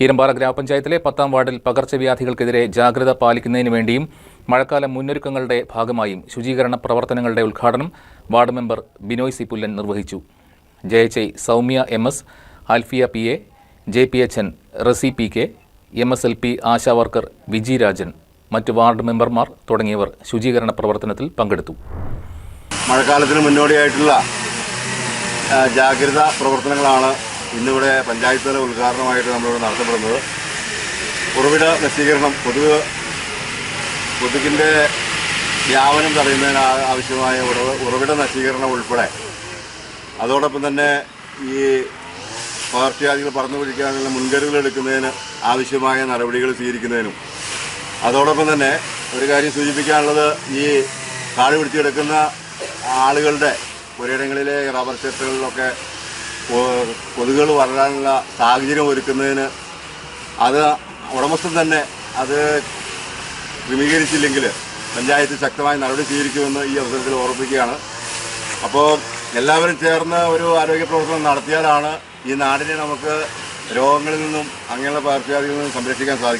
കീരമ്പാറ ഗ്രാമപഞ്ചായത്തിലെ 10ാം വാർഡിൽ പകർച്ചവ്യാധികൾക്കെതിരെ ജാഗ്രത പാലിക്കുന്നതിന് വേണ്ടിയും മഴക്കാല മുന്നൊരുക്കങ്ങളുടെ ഭാഗമായും ശുചീകരണ പ്രവർത്തനങ്ങളുടെ ഉദ്ഘാടനം ward member Binoy C Pullan നിർവഹിച്ചു. ജയചൈ, Soumya MS, Alphia PA, JPHN, Rasi PK, MSLP ASHA worker Viji Rajan, മറ്റ് വാർഡ് മെമ്പർമാർ തുടങ്ങിയവർ ശുചീകരണ പ്രവർത്തനത്തിൽ പങ്കെടുത്തു. മഴക്കാലത്തിന് മുന്നോടിയായിട്ടുള്ള ജാഗ്രതാ പ്രവർത്തനങ്ങളാണ് ഇന്നിവിടെ പഞ്ചായത്ത് തല ഉദ്ഘാടനമായിട്ട് നമ്മളിവിടെ നടത്തപ്പെടുന്നത്. ഉറവിട നശീകരണം, കൊതുകിൻ്റെ വ്യാപനം തടയുന്നതിന് ആവശ്യമായ ഉറവിട നശീകരണം ഉൾപ്പെടെ, അതോടൊപ്പം തന്നെ ഈ പകർച്ചവ്യാധികൾ പറന്നു പിടിക്കാനുള്ള മുൻകരുതൽ എടുക്കുന്നതിന് ആവശ്യമായ നടപടികൾ സ്വീകരിക്കുന്നതിനും, അതോടൊപ്പം തന്നെ ഒരു കാര്യം സൂചിപ്പിക്കാനുള്ളത്, ഈ കാട് പിടിച്ച് കിടക്കുന്ന ആളുകളുടെ പുരയിടങ്ങളിലെ റബ്ബർ ഷെട്ടുകളിലൊക്കെ കൊതുകുകൾ വളരാനുള്ള സാഹചര്യം ഒരുക്കുന്നതിന് അത് ഉടമസ്ഥൻ തന്നെ അത് ക്രമീകരിച്ചില്ലെങ്കിൽ പഞ്ചായത്ത് ശക്തമായ നടപടി സ്വീകരിക്കുമെന്ന് ഈ അവസരത്തിൽ ഓർമ്മിപ്പിക്കുകയാണ്. അപ്പോൾ എല്ലാവരും ചേർന്ന് ഒരു ആരോഗ്യ പ്രവർത്തനം നടത്തിയാലാണ് ഈ നാടിനെ നമുക്ക് രോഗങ്ങളിൽ നിന്നും അങ്ങനെയുള്ള പകർച്ചവ്യാധികളിൽ നിന്നും സംരക്ഷിക്കാൻ സാധിക്കും.